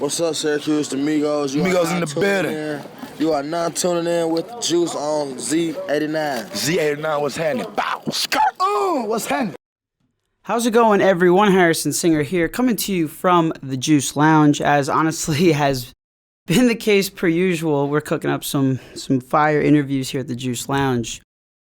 What's up, Syracuse? The Migos. Migos in the building. You are now tuning in with the Juice on Z89. Z89, what's happening? Bow, skirt. What's happening? How's it going, everyone? Harrison Singer here, coming to you from the Juice Lounge. As honestly has been the case per usual, we're cooking up some fire interviews here at the Juice Lounge.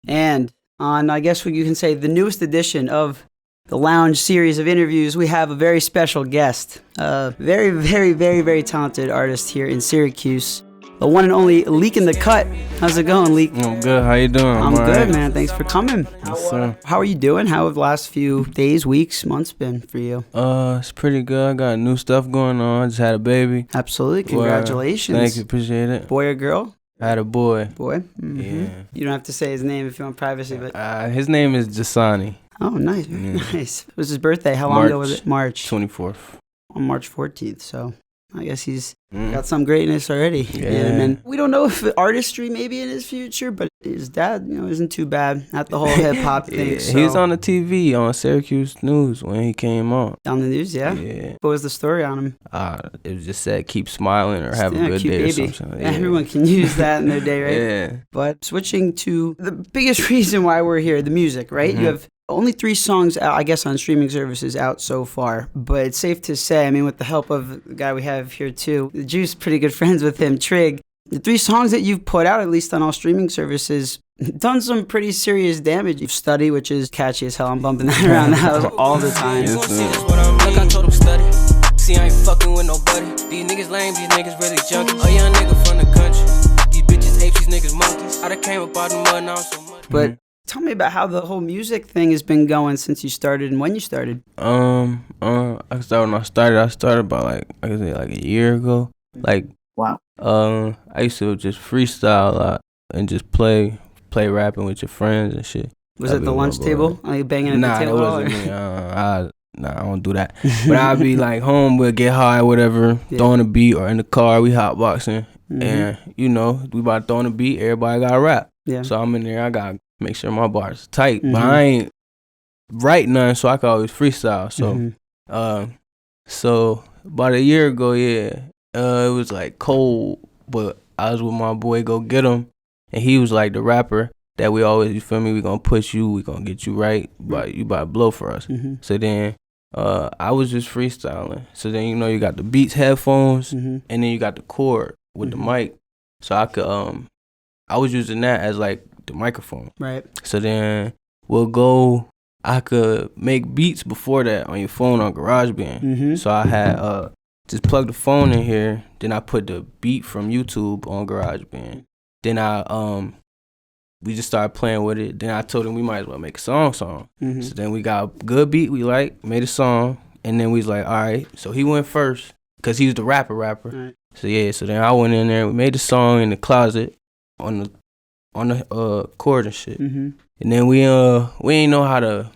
And on, I guess what you can say, the newest edition of the Lounge series of interviews, we have a very special guest. A very, very, very, very talented artist here in Syracuse. The one and only Leekindacut. How's it going, Leek? I'm good. How you doing? I'm good, man. Thanks for coming. Yes, sir. How are you doing? How have the last few days, weeks, months been for you? It's pretty good. I got new stuff going on. I just had a baby. Absolutely. Congratulations. Thank you. Appreciate it. Boy or girl? I had a boy. Boy? Mm-hmm. Yeah. You don't have to say his name if you want privacy, but... His name is Jasani. Oh, nice. Very nice. It was his birthday. How long ago was it? March 24th. On March 14th, so... I guess he's got some greatness already. Yeah. And we don't know if artistry maybe in his future, but his dad, isn't too bad. Not the whole hip hop thing. Yeah. So. He was on the TV on Syracuse News when he came on. On the news, yeah? Yeah. What was the story on him? It was just said keep smiling or have a good day baby. or something. Yeah. Everyone can use that in their day, right? Yeah. But switching to the biggest reason why we're here, the music, right? Mm-hmm. You have only 3 songs out, I guess, on streaming services out so far. But it's safe to say, with the help of the guy we have here too, the Juice, pretty good friends with him, Trigg. The 3 songs that you've put out, at least on all streaming services, done some pretty serious damage. You've Study, which is catchy as hell. I'm bumping that around the house all the time. Yes, Look, I told him study. See, I ain't fucking with nobody. These niggas lame, these niggas really junkies. A young nigga from the country. These bitches apes, these niggas monkeys. I done came up out the mud, now I'm so much. But tell me about how the whole music thing has been going since you started and when you started. I started about like a year ago. Wow. I used to just freestyle a lot and just play rapping with your friends and shit. Was it the lunch table? Are you banging at the table? Nah, that wasn't me. I don't do that. But I'd be like home, we'll get high, whatever, throwing a beat, or in the car, we hotboxing. And, we about to throw a beat, everybody got to rap. Yeah. So I'm in there, I got to make sure my bars tight. But I ain't write none, so I can always freestyle. So, so about a year ago, it was like cold, but I was with my boy Gogetem, and he was like the rapper that we always, you feel me, we gonna push you, we gonna get you right, but you about to blow for us. So then I was just freestyling. So then you got the Beats headphones, and then you got the cord with the mic. So I could I was using that as like the microphone. Right. So then I could make beats before that on your phone on GarageBand. So I had just plug the phone in here, then I put the beat from YouTube on GarageBand. Then we just started playing with it. Then I told him we might as well make a song. So then we got a good beat we made a song, and then we was like, all right. So he went first, because he was the rapper. Right. So then I went in there, we made the song in the closet on the chord and shit. And then we ain't know how to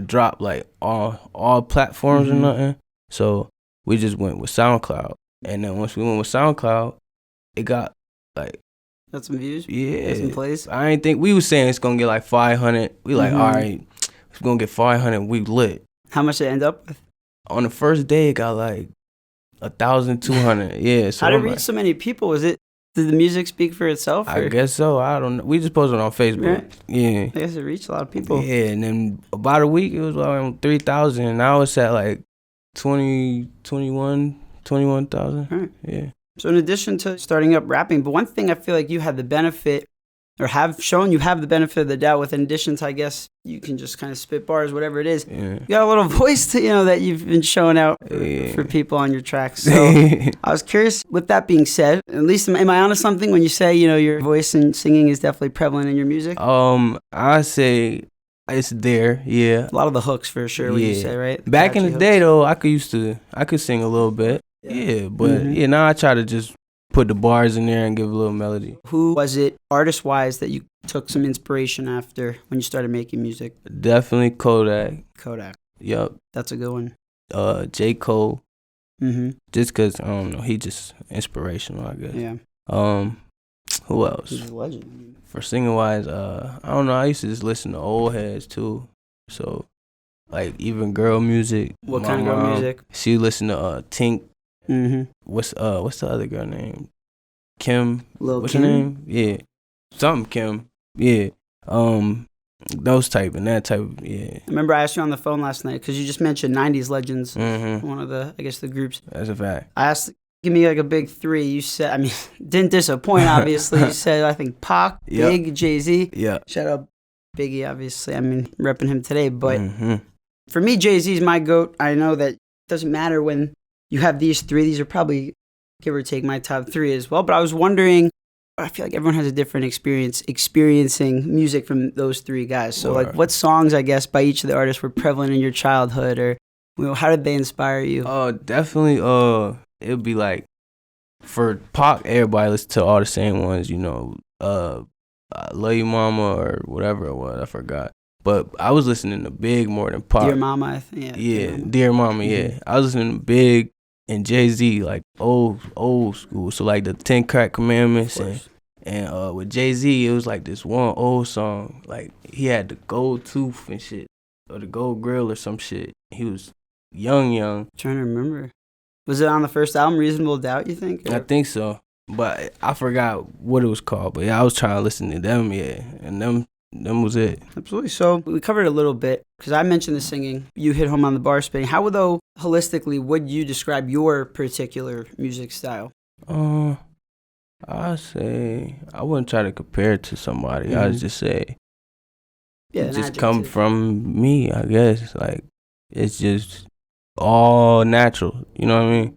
drop like all platforms or nothing. So we just went with SoundCloud. And then once we went with SoundCloud, it got like, got some views? Yeah. Some plays? I ain't think, we was saying it's gonna get like 500. We like, all right, it's gonna get 500, we lit. How much did it end up with? On the first day, it got like 1,200. Yeah. So how did it reach so many people? Did the music speak for itself? I guess so. I don't know. We just posted it on Facebook. Right. Yeah. I guess it reached a lot of people. Yeah, and then about a week, it was like 3,000. And now it's at like 21,000. Right. Yeah. So in addition to starting up rapping, but one thing I feel like you had the benefit, or have shown you have the benefit of the doubt with, in addition to, I guess, you can just kind of spit bars, whatever it is. Yeah. You got a little voice to, that you've been showing out for people on your tracks. So I was curious, with that being said, at least am I onto something when you say, your voice and singing is definitely prevalent in your music? I say it's there, yeah. A lot of the hooks for sure, what you say, right? Back in the day, though, I could sing a little bit. Yeah, but now I try to just put the bars in there and give a little melody. Who was it, artist-wise, that you took some inspiration after when you started making music? Definitely Kodak. Yup. That's a good one. J. Cole. Just because, I don't know, he just inspirational, I guess. Yeah. Who else? He's a legend. For singing-wise, I don't know, I used to just listen to old heads, too. So, like, even girl music. What kind of girl music? She listened to Tink What's the other girl name? Kim. What's Kim? her name? Yeah, something Kim. Yeah. Those type and that type. Yeah. I remember I asked you on the phone last night because you just mentioned 90s Legends, Mm-hmm. one of the, I guess, the groups. That's a fact. I asked, give me like a big three. You said, I mean, didn't disappoint, obviously. You said, I think Pac, Yep. Big, Jay-Z. Yeah. Shout out Biggie, obviously. I mean, repping him today. But for me, Jay-Z is my GOAT. I know that it doesn't matter when you have these three. These are probably, give or take, my top three as well. But I was wondering, I feel like everyone has a different experience experiencing music from those three guys. So, like, what songs, I guess, by each of the artists were prevalent in your childhood, or how did they inspire you? Definitely. It would be like for Pac, everybody listen to all the same ones. You know, I Love You Mama or whatever it was. I forgot. But I was listening to Big more than Pac. Dear Mama, I think. Yeah, Dear Mama. Yeah, I was listening to Big and Jay-Z, like old school. So like the 10 Crack Commandments and with Jay-Z, it was like this one old song. Like he had the gold tooth and shit, or the gold grill or some shit. He was young. Trying to remember. Was it on the first album, Reasonable Doubt, you think? Or? I think so, but I forgot what it was called. But yeah, I was trying to listen to them, yeah, and them was it. Absolutely. So we covered a little bit, because I mentioned the singing. You hit home on the bar spinning. How, though, holistically, would you describe your particular music style? I say I wouldn't try to compare it to somebody. I'd just say it just come from me, I guess. Like it's just all natural. You know what I mean?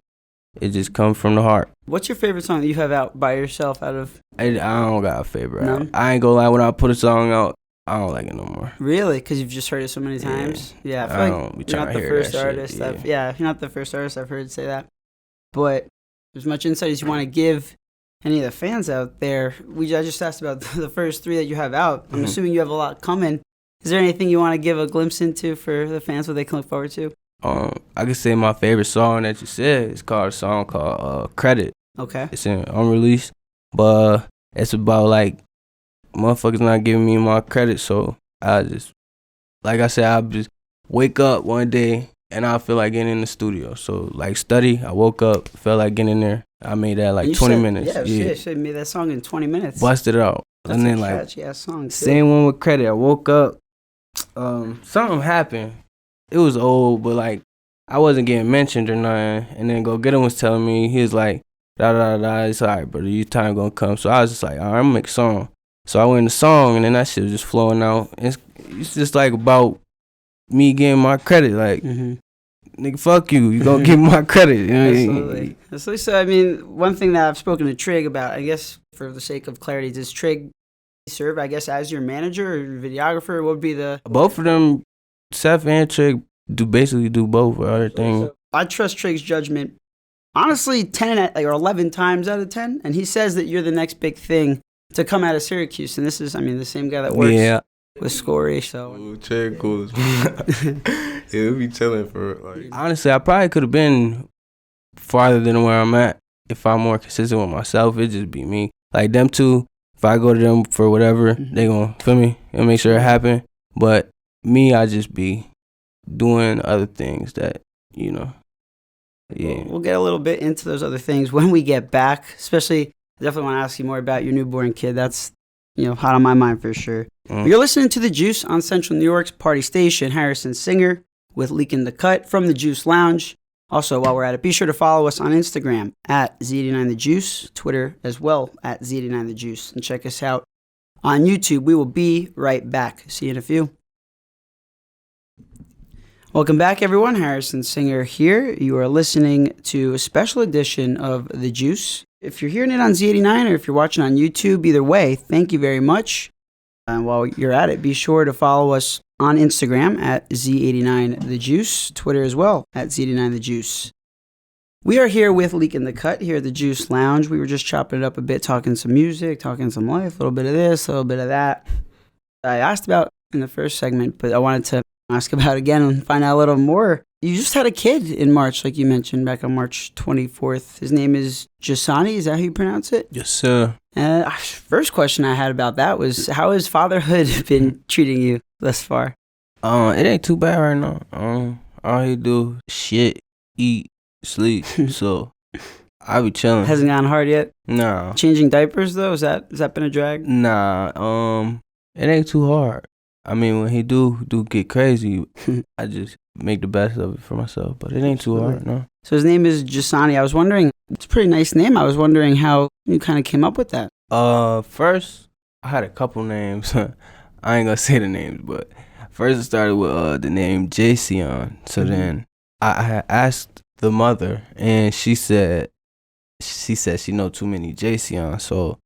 It just comes from the heart. What's your favorite song that you have out by yourself out of? I don't got a favorite. No? I ain't gonna lie, when I put a song out, I don't like it no more. Really? Because you've just heard it so many times? Yeah, I feel like you're not the first artist. You're not the first artist I've heard say that. But as much insight as you want to give any of the fans out there, I just asked about the first three that you have out. I'm assuming you have a lot coming. Is there anything you want to give a glimpse into for the fans, what they can look forward to? I could say my favorite song that you said is a song called Credit. Okay. It's in Unreleased, but it's about like motherfuckers not giving me my credit, so I just, like I said, I just wake up one day and I feel like getting in the studio. So like study, I woke up, felt like getting in there. I made that like 20 minutes. Yeah, you made that song in 20 minutes. Busted it out. That's and then a like catchy-ass song, too. Same one with Credit. I woke up, something happened. It was old, but like I wasn't getting mentioned or nothing. And then Gogetem was telling me, he was like, it's all right, brother, your time gonna come. So I was just like, all right, I'm gonna make a song. So I went in the song, and then that shit was just flowing out. It's just like about me getting my credit. Like, nigga, fuck you. You gonna give me my credit. You know? Absolutely. So, I mean, one thing that I've spoken to Trigg about, I guess for the sake of clarity, does Trigg serve, I guess, as your manager or videographer? What would be the... Both of them, Seth and Trigg, basically do both or everything. So I trust Trigg's judgment, honestly, 11 times out of 10. And he says that you're the next big thing to come out of Syracuse. And this is, I mean, the same guy that works with Scorey. So Trigg cool. He'll be chilling for like. Honestly, I probably could have been farther than where I'm at if I'm more consistent with myself. It'd just be me. Like them two, if I go to them for whatever, they gonna feel me and make sure it happen. But me, I just be doing other things that, you know. Yeah. We'll get a little bit into those other things when we get back. Especially, I definitely want to ask you more about your newborn kid. That's, hot on my mind for sure. You're listening to The Juice on Central New York's Party Station. Harrison Singer with Leekindacut from the Juice Lounge. Also, while we're at it, be sure to follow us on Instagram at Z89TheJuice, Twitter as well at Z89TheJuice, and check us out on YouTube. We will be right back. See you in a few. Welcome back, everyone. Harrison Singer here. You are listening to a special edition of The Juice. If you're hearing it on Z89 or if you're watching on YouTube, either way, thank you very much. And while you're at it, be sure to follow us on Instagram at Z89TheJuice, Twitter as well at Z89TheJuice. We are here with Leekindacut here at the Juice Lounge. We were just chopping it up a bit, talking some music, talking some life, a little bit of this, a little bit of that. I asked about in the first segment, but I wanted to ask about again and find out a little more. You just had a kid in March, like you mentioned, back on March 24th. His name is Jasani. Is that how you pronounce it? Yes, sir. First question I had about that was, how has fatherhood been treating you thus far? It ain't too bad right now. All he do shit, eat, sleep. So I be chilling. Hasn't gotten hard yet? Nah. Changing diapers though, has that been a drag? Nah. It ain't too hard. I mean, when he do get crazy, I just make the best of it for myself. But it ain't too hard, no. So his name is Jasani. I was wondering, it's a pretty nice name. I was wondering how you kind of came up with that. First, I had a couple names. I ain't gonna say the names, but first it started with the name Jason. So then I had asked the mother, and she said she know too many Jason. So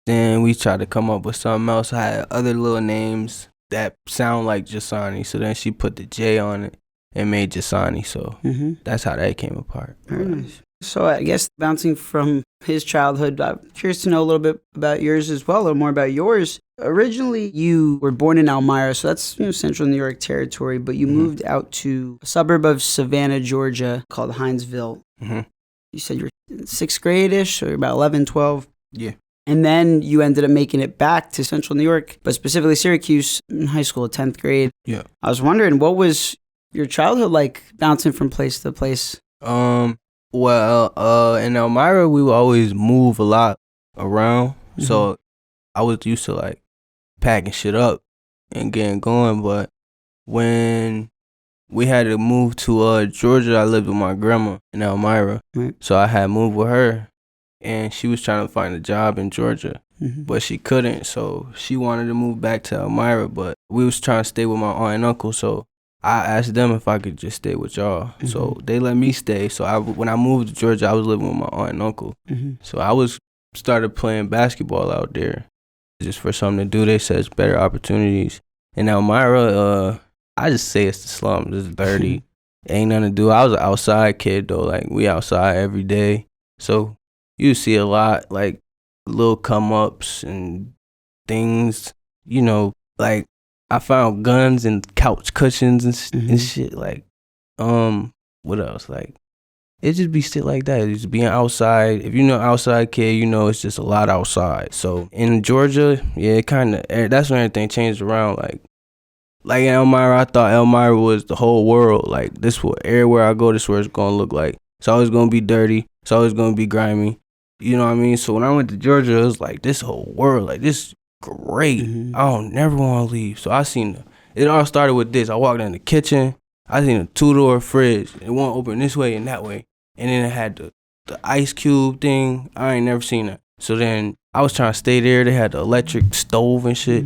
then we tried to come up with something else. I had other little names that sound like Jasani. So then she put the J on it and made Jasani. So that's how that came apart. Very nice. So I guess bouncing from his childhood, I'm curious to know a little bit about yours as well, a little more about yours. Originally, you were born in Elmira, so that's central New York territory, but you moved out to a suburb of Savannah, Georgia called Hinesville. You said you were in 6th grade-ish, so you're about 11, 12. Yeah. And then you ended up making it back to central New York, but specifically Syracuse in high school, 10th grade. Yeah. I was wondering, what was your childhood like bouncing from place to place? Well, in Elmira, we would always move a lot around. So I was used to like packing shit up and getting going. But when we had to move to Georgia, I lived with my grandma in Elmira. Right. So I had moved with her, and she was trying to find a job in Georgia, but she couldn't. So she wanted to move back to Elmira, but we was trying to stay with my aunt and uncle. So I asked them if I could just stay with y'all. So they let me stay. So when I moved to Georgia, I was living with my aunt and uncle. So I started playing basketball out there just for something to do. They said it's better opportunities. In Elmira, I just say it's the slums. It's dirty. Ain't nothing to do. I was an outside kid, though. Like, we outside every day. So you see a lot, like, little come-ups and things, like, I found guns and couch cushions and shit. Like, what else? Like, it just be shit like that. It's just being outside. If you know outside kid, it's just a lot outside. So in Georgia, yeah, it kind of, that's when everything changed around. Like in Elmira, I thought Elmira was the whole world. Like, everywhere I go, this is where it's gonna look like. It's always gonna be dirty. It's always gonna be grimy. You know what I mean? So when I went to Georgia, it was like this whole world, like this. Great. I don't never want to leave. So it all started with this. I walked in the kitchen. I seen a 2-door fridge. It won't open this way and that way. And then it had the ice cube thing. I ain't never seen that. So then I was trying to stay there. They had the electric stove and shit.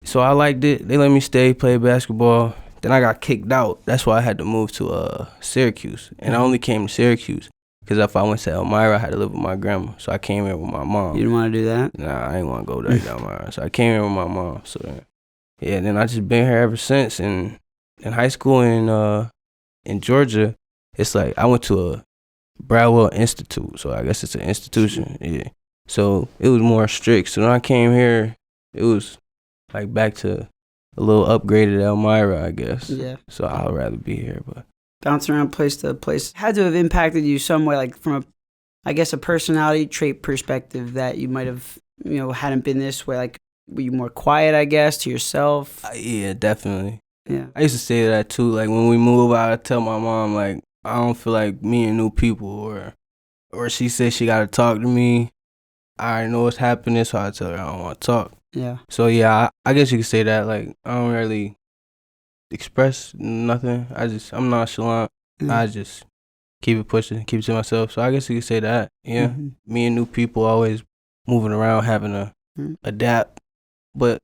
So I liked it. They let me stay, play basketball. Then I got kicked out. That's why I had to move to Syracuse. And I only came to Syracuse because if I went to Elmira, I had to live with my grandma. So I came here with my mom. You didn't want to do that? Nah, I ain't want to go there to Elmira. So I came here with my mom. So then I just been here ever since. And in high school in Georgia, it's like I went to a Bradwell Institute. So I guess it's an institution. Yeah. So it was more strict. So when I came here, it was like back to a little upgraded Elmira, I guess. Yeah. So I'd rather be here, but bouncing around place to place had to have impacted you some way, like from a personality trait perspective that you might have, hadn't been this way. Like, were you more quiet, I guess, to yourself? Yeah, definitely. Yeah. I used to say that too. Like when we move, I tell my mom like I don't feel like meeting new people, or she says she got to talk to me. I already know what's happening, so I tell her I don't want to talk. Yeah. So yeah, I guess you could say that. Like I don't really express nothing. I'm nonchalant. I just keep it pushing, keep it to myself. So I guess you could say that. Yeah. Meeting new people, always moving around, having to adapt. But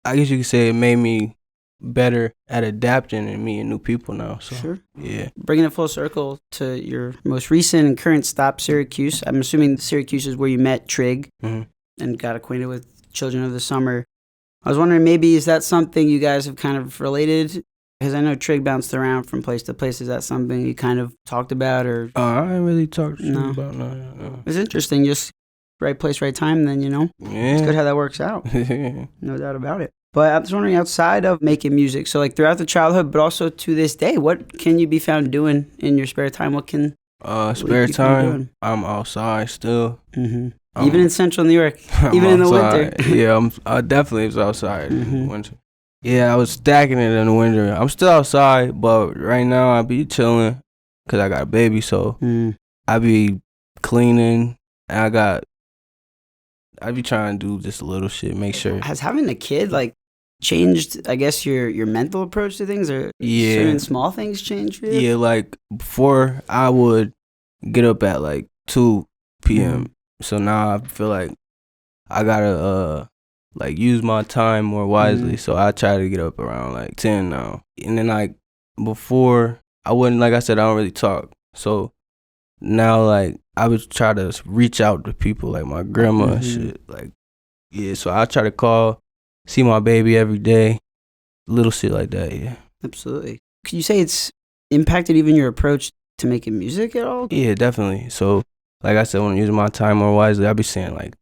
I guess you could say it made me better at adapting and meeting new people now. So sure. Yeah. Bringing it full circle to your most recent and current stop, Syracuse. I'm assuming Syracuse is where you met Trigg and got acquainted with Children of the Summer. I was wondering, maybe is that something you guys have kind of related? Because I know Trigg bounced around from place to place. Is that something you kind of talked about, or? I ain't really talked about no. It's interesting, just right place, right time. Then Yeah. It's good how that works out. No doubt about it. But I was wondering, outside of making music, so like throughout the childhood, but also to this day, what can you be found doing in your spare time? What can spare time? I'm outside still. Even in central New York, even in the winter. Yeah, I definitely was outside in the winter. Yeah, I was stacking it in the winter. I'm still outside, but right now I be chilling because I got a baby, so I be cleaning. And I be trying to do just a little shit, make sure. Has having a kid like changed, I guess, your mental approach to things, or certain small things change for you? Yeah, like before I would get up at like 2 p.m. So now I feel like I gotta like use my time more wisely. So I try to get up around like 10 now. And then like before I wouldn't, like I said, I don't really talk. So now like I would try to reach out to people like my grandma and shit. Like, yeah, so I try to call, see my baby every day, little shit like that, yeah. Absolutely. Could you say it's impacted even your approach to making music at all? Yeah, definitely. So like I said, when I'm using my time more wisely, I be saying like,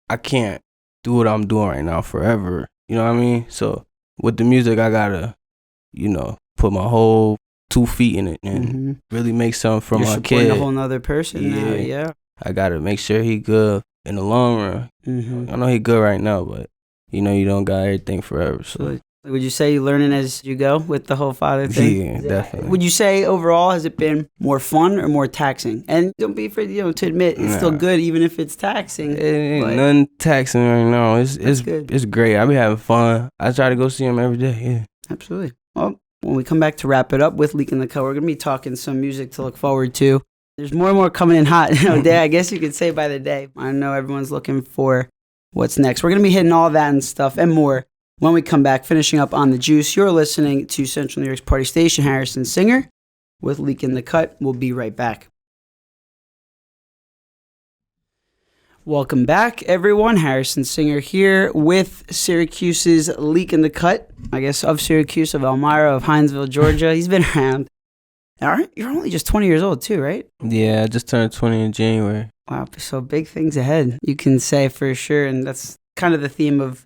I can't do what I'm doing right now forever. You know what I mean? So with the music, I gotta, you know, put my whole 2 feet in it and really make something for my kid. You're supporting a whole nother person now, yeah. I gotta make sure he good in the long run. I know he good right now, but you know you don't got everything forever. So would you say you're learning as you go with the whole father thing? Yeah, definitely. Would you say overall has it been more fun or more taxing? And don't be afraid, to admit it's still good even if it's taxing. It ain't nothing taxing right now. It's good. It's great. I be having fun. I try to go see him every day. Yeah, absolutely. Well, when we come back to wrap it up with Leekindacut, we're gonna be talking some music to look forward to. There's more and more coming in hot, day. I guess you could say by the day. I know everyone's looking for what's next. We're gonna be hitting all that and stuff and more when we come back, finishing up on the Juice. You're listening to Central New York's Party Station, Harrison Singer with Leekindacut. We'll be right back. Welcome back, everyone. Harrison Singer here with Syracuse's Leekindacut. I guess of Syracuse, of Elmira, of Hinesville, Georgia. He's been around. You're only just 20 years old too, right? Yeah, I just turned 20 in January. Wow, so big things ahead, you can say for sure. And that's kind of the theme of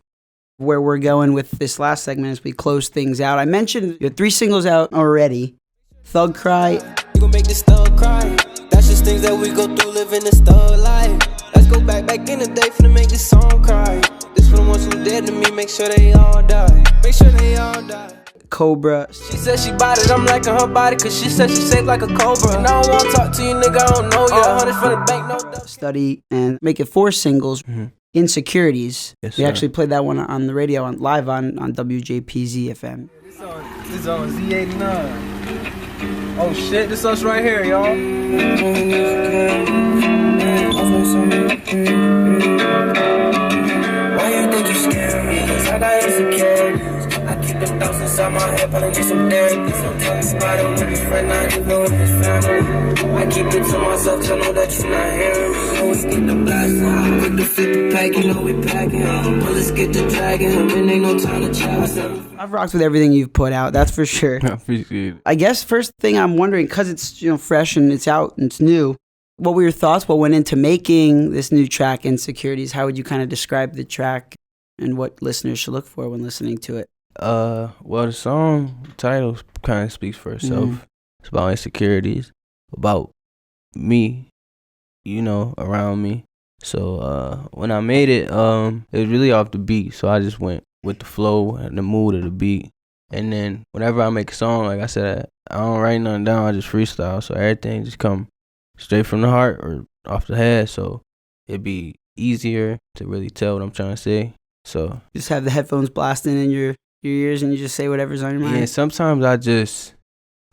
where we're going with this last segment as we close things out. I mentioned you had 3 singles out already. Thug Cry. You gon' make this thug cry. That's just things that we go through living this thug life. Let's go back in the day for to make this song cry. This for the ones who dead to me, make sure they all die. Make sure they all die. Cobra. She said she bought it, I'm liking her body, cause she said she safe like a cobra. And I don't wanna talk to you, nigga, I don't know ya. 100 from the bank, no doubt. Study and make it 4 singles. Insecurities. Yes, we sir. actually played that one on the radio, live on WJPZ FM. This is on Z89. Oh shit, this us right here, y'all. Why you think you scared me? Cause I got insecurities. I keep the thoughts inside my head, but I need some therapy. So tell me somebody with his friend, I just know his family. I keep it to myself, cause I know that you're not hearing me. Always get the blast, quick to fit the pack, you know we packing. Bullets get to dragging, and ain't no time to chat. I've rocked with everything you've put out, that's for sure. I appreciate it. I guess first thing I'm wondering, because it's fresh and it's out and it's new, what were your thoughts? What went into making this new track, Insecurities? How would you kind of describe the track and what listeners should look for when listening to it? Well, the song title kind of speaks for itself. It's about insecurities, about me, around me. So when I made it, it was really off the beat. So I just went with the flow and the mood of the beat. And then whenever I make a song, like I said, I don't write nothing down. I just freestyle. So everything just come straight from the heart or off the head. So it'd be easier to really tell what I'm trying to say. So just have the headphones blasting in your ears and you just say whatever's on your mind. Yeah, sometimes I just,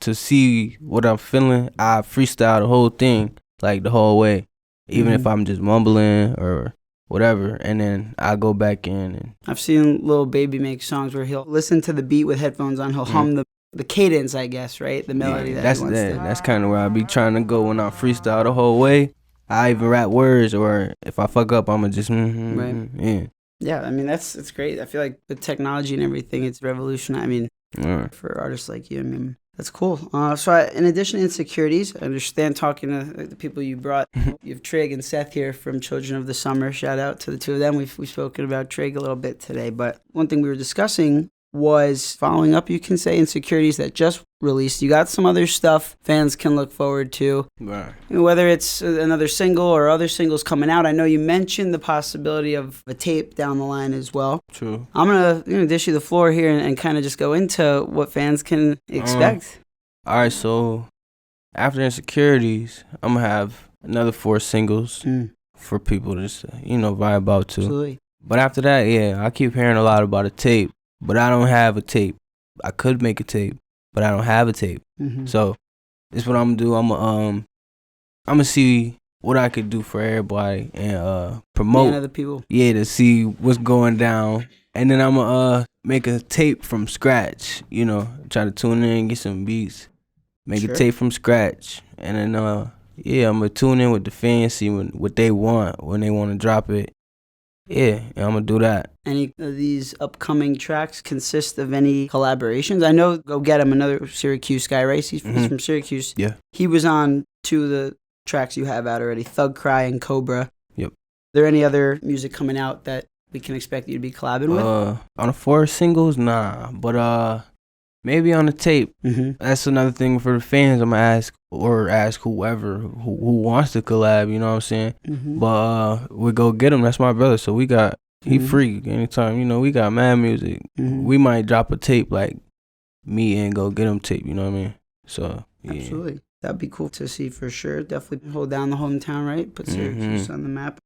to see what I'm feeling, I freestyle the whole thing, like the whole way, even if I'm just mumbling or whatever, and then I go back in. And I've seen Lil Baby make songs where he'll listen to the beat with headphones on, he'll hum the cadence, I guess, right? The melody that's he wants to. That's kind of where I be trying to go when I freestyle the whole way. I even rap words, or if I fuck up, I'ma just yeah. Yeah, I mean, it's great. I feel like the technology and everything, it's revolutionary. I mean, for artists like you, I mean, that's cool. In addition to Insecurities, I understand talking to the people you brought. You have Trigg and Seth here from Children of the Summer. Shout out to the two of them. We've spoken about Trigg a little bit today, but one thing we were discussing was following up, you can say, Insecurities that just released. You got some other stuff fans can look forward to. Right. Whether it's another single or other singles coming out. I know you mentioned the possibility of a tape down the line as well. True. I'm going to dish you the floor here and kind of just go into what fans can expect. All right, so after Insecurities, I'm going to have another 4 singles for people to just, vibe out to. Absolutely. But after that, yeah, I keep hearing a lot about a tape, but I don't have a tape. I could make a tape, but I don't have a tape. So this is what I'm gonna do. I'm gonna see what I could do for everybody and promote other people. Yeah, to see what's going down. And then I'm gonna make a tape from scratch, try to tune in, get some beats, make a tape from scratch. And then I'm gonna tune in with the fans, see what they want when they want to drop it. Yeah, and I'm gonna do that. Any of these upcoming tracks consist of any collaborations? I know Gogetem, another Syracuse guy, right? He's from Syracuse. Yeah. He was on 2 of the tracks you have out already, Thug Cry and Cobra. Yep. Are there any other music coming out that we can expect you to be collabing with? On the 4 singles, nah. But maybe on the tape. That's another thing for the fans. I'm gonna ask whoever who wants to collab. You know what I'm saying? But we go get him. That's my brother. So we got he free anytime. We got mad music. We might drop a tape like me and go get him tape. You know what I mean? So yeah. Absolutely. That'd be cool to see for sure. Definitely hold down the hometown, right? Put Syracuse on the map.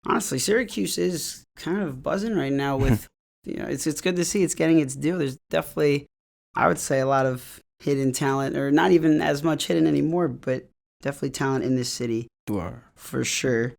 Honestly, Syracuse is kind of buzzing right now with, it's good to see it's getting its due. There's definitely, I would say, a lot of hidden talent, or not even as much hidden anymore, but definitely talent in this city. For sure.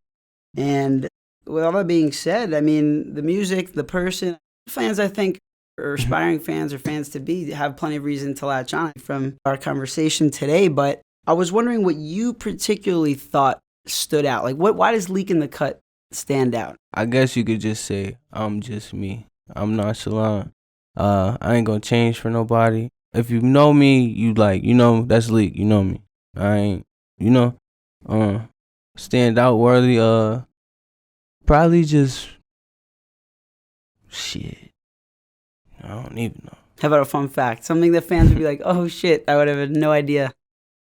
And with all that being said, I mean, the music, the person, fans, I think, or aspiring fans or fans to be, have plenty of reason to latch on from our conversation today. But I was wondering what you particularly thought stood out. Like, why does Leekindacut stand out? I guess you could just say, I'm just me. I'm nonchalant. I ain't gonna change for nobody. If you know me, you that's Leek. You know me. I ain't, stand out worthy. Probably just shit. I don't even know. How about a fun fact? Something that fans would be like, oh shit, I would have had no idea.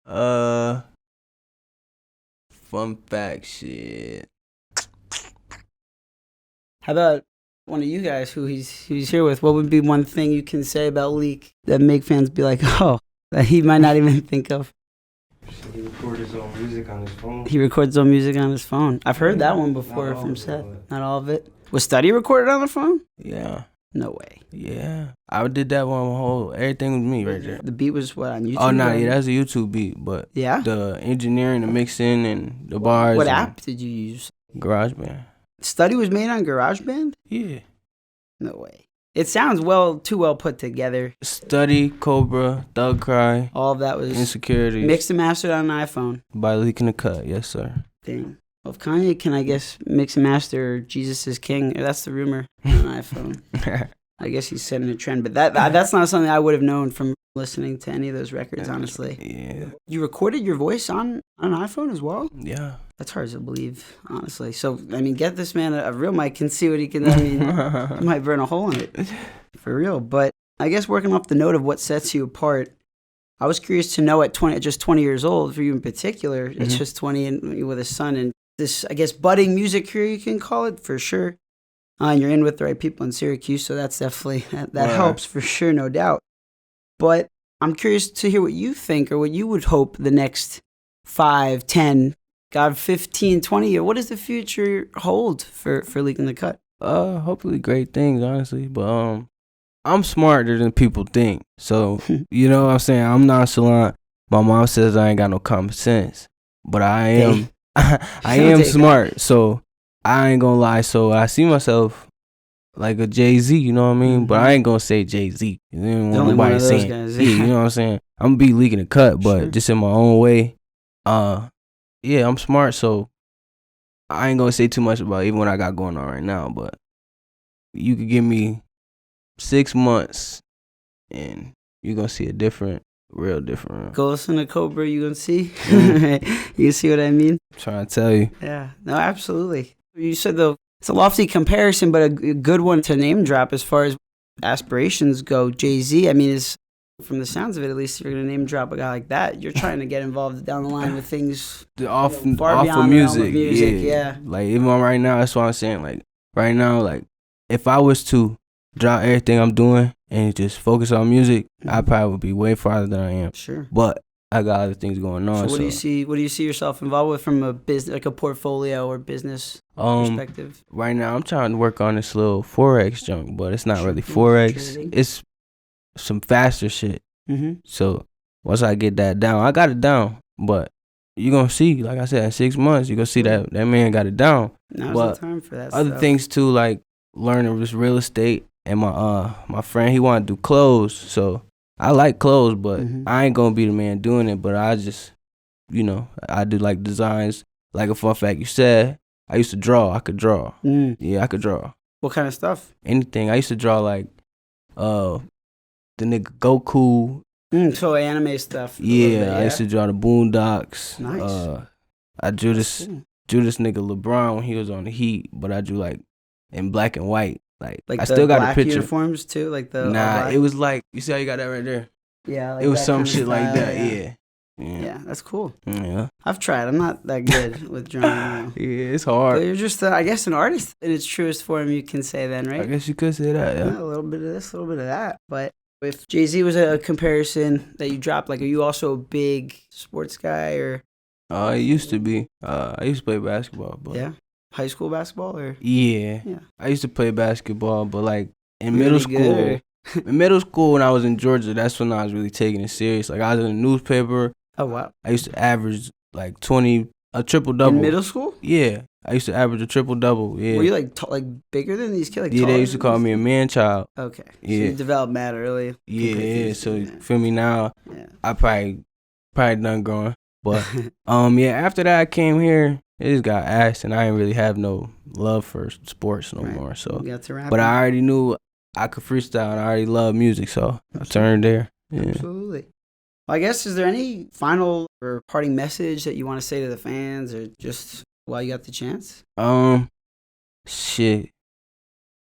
Fun fact, shit. How about one of you guys who he's here with? What would be one thing you can say about Leek that make fans be like, oh, that he might not even think of? He records his own music on his phone. He records his own music on his phone. I've heard that one before from Seth. Not all of it. Was Study recorded on the phone? Yeah. No way. Yeah. I did that one everything was me right there. The beat was what, on YouTube? Oh, no, yeah, that's a YouTube beat, but yeah, the engineering, the mixing, and the bars. What app did you use? GarageBand. Study was made on GarageBand? Yeah. No way. It sounds too well put together. Study, Cobra, Thug Cry. All of that was Insecurities. Mixed and mastered on an iPhone. By Leekindacut, yes, sir. Dang. Well, if Kanye can, I guess, mix and master Jesus is King, that's the rumor on an iPhone. I guess he's setting a trend, but that's not something I would have known from listening to any of those records, honestly. Yeah. You recorded your voice on an iPhone as well? Yeah. That's hard to believe, honestly. So, I mean, get this man a real mic and see what he can, he might burn a hole in it. For real. But I guess working off the note of what sets you apart, I was curious to know at just 20 years old, for you in particular, it's just 20 and with a son, and this, I guess, budding music career, you can call it, for sure. And you're in with the right people in Syracuse, so that's definitely, that helps for sure, no doubt. But I'm curious to hear what you think, or what you would hope the next 5, 10, God, 15, 20 years, what does the future hold for Leekindacut? Hopefully great things, honestly. But I'm smarter than people think. So, you know what I'm saying? I'm nonchalant. My mom says I ain't got no common sense. But I am I am smart. So I ain't gonna lie. So I see myself like a Jay-Z, you know what I mean? But I ain't gonna say Jay-Z. You don't want nobody saying guys. Yeah, you know what I'm saying? I'm gonna be Leekindacut, but just in my own way. Yeah, I'm smart, so I ain't gonna say too much about even what I got going on right now, but you could give me 6 months and you're gonna see a real different. Go listen to Cobra, you gonna see? You see what I mean? I'm trying to tell you. Yeah, no, absolutely. You said, though, it's a lofty comparison, but a good one to name drop as far as aspirations go. Jay-Z, I mean, is, from the sounds of it, at least, if you're going to name drop a guy like that, you're trying to get involved down the line with things off far beyond of music. Yeah. Like, even right now, that's what I'm saying. Like, right now, like, if I was to drop everything I'm doing and just focus on music, I probably would be way farther than I am. Sure. But I got other things going on. So what do you see? What do you see yourself involved with from a business, like a portfolio or business perspective? Right now, I'm trying to work on this little Forex junk, but it's not really Forex. Trading. It's some faster shit. Mm-hmm. So once I get that down, I got it down, but you gonna see, like I said, in 6 months, you gonna see that man got it down. Now's but the time for that other stuff. things too, like learning this real estate, and my friend, he want to do clothes, so I like clothes, but I ain't gonna be the man doing it. But I just, I do like designs. Like a fun fact, you said I used to draw. I could draw. Yeah, I could draw. What kind of stuff? Anything. I used to draw like the nigga Goku. So anime stuff. Yeah, I used to draw the Boondocks. Nice. I drew this nigga LeBron when he was on the Heat, but I drew like in black and white. Like I still got a picture. Uniforms too, like the Nah, it was like, you see how you got that right there? Yeah, like it was that some kind of shit like style, that. Yeah, that's cool. Yeah. I've tried. I'm not that good with drawing. Yeah, it's hard. But you're just, I guess, an artist in its truest form, you can say then, right? I guess you could say that, yeah. A little bit of this, a little bit of that. But if Jay-Z was a comparison that you dropped, like, are you also a big sports guy or? I used to be. I used to play basketball, but yeah, high school basketball or? Yeah. I used to play basketball, but like in middle school. Good, in middle school, when I was in Georgia, that's when I was really taking it serious. Like I was in the newspaper. Oh wow! I used to average like a triple double. In middle school? Yeah, I used to average a triple double. Yeah. Were you like bigger than these kids? Like, yeah, they used to call me a man child. Okay. So yeah. you developed mad early. Yeah. So you feel me now? Yeah. I probably done growing, but yeah. After that, I came here. It just got asked, and I didn't really have no love for sports no more. So, you got to rap but I already knew I could freestyle, and I already loved music, so I turned there. Yeah. Absolutely. Well, I guess, is there any final or parting message that you want to say to the fans, or just while you got the chance? Shit.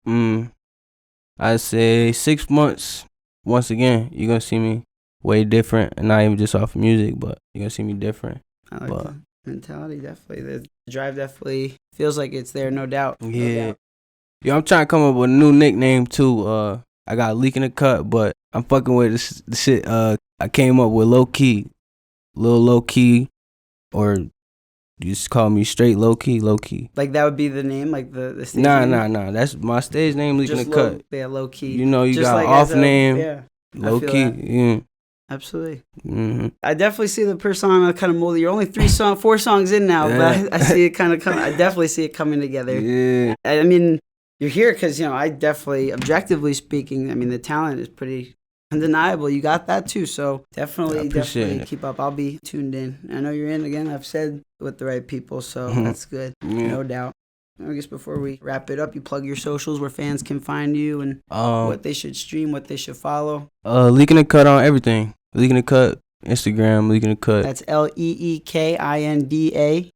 I'd say 6 months. Once again, you're gonna see me way different, and not even just off music, but you're gonna see me different. I like the mentality, definitely. The drive definitely feels like it's there, no doubt. Yeah. No doubt. Yo, I'm trying to come up with a new nickname too. I got Leekindacut, but I'm fucking with this shit. I came up with Lowkey, Lil Lowkey, or you just call me straight Lowkey. Like that would be the name, like the stage name? Nah. That's my stage name, Leekindacut. Yeah, Lowkey. You know, you just got like off name, yeah. Lowkey. Yeah. Absolutely. Mm-hmm. I definitely see the persona kind of molded. You're only 4 songs in now, but I see it kind of I definitely see it coming together. Yeah. I mean, you're here because, I definitely, objectively speaking, I mean, the talent is pretty undeniable. You got that too. So definitely keep up. I'll be tuned in. I know you're in again. I've said with the right people, so that's good. Yeah. No doubt. I guess before we wrap it up, you plug your socials where fans can find you and what they should stream, what they should follow. Leekindacut on everything. Leekindacut, Instagram, Leekindacut. That's LeekindaCut.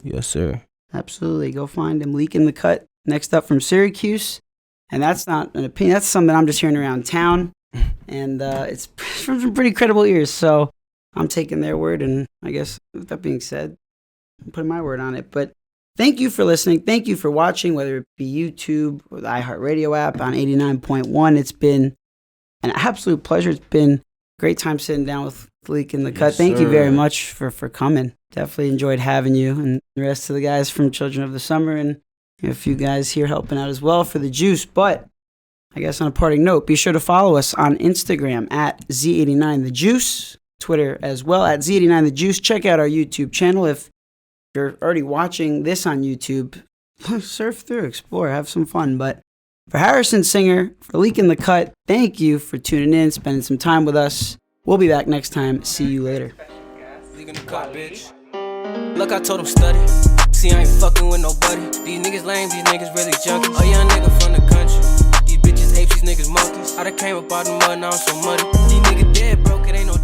Yes, sir. Absolutely. Go find him. Leekindacut. Next up from Syracuse. And that's not an opinion. That's something I'm just hearing around town. And it's from some pretty credible ears. So I'm taking their word. And I guess with that being said, I'm putting my word on it. But thank you for listening. Thank you for watching, whether it be YouTube or the iHeartRadio app on 89.1. It's been an absolute pleasure. It's been a great time sitting down with Leekindacut. Yes, thank you sir. very much for coming. Definitely enjoyed having you and the rest of the guys from Children of the Summer, and a few guys here helping out as well for the juice. But I guess on a parting note, be sure to follow us on Instagram at Z89TheJuice, Twitter as well at Z89TheJuice. Check out our YouTube channel. If you're already watching this on YouTube, surf through, explore, have some fun. But for Harrison Singer, for Leekindacut, thank you for tuning in, spending some time with us. We'll be back next time. See you later. Leekindacut, bitch. Look, I told him study. See, I ain't fucking with nobody. These niggas lame, these niggas really junkies. Oh, young nigga from the country. These bitches apes, these niggas monkeys. I done came up out the mud, now I'm so muddy. These niggas dead broke, it ain't no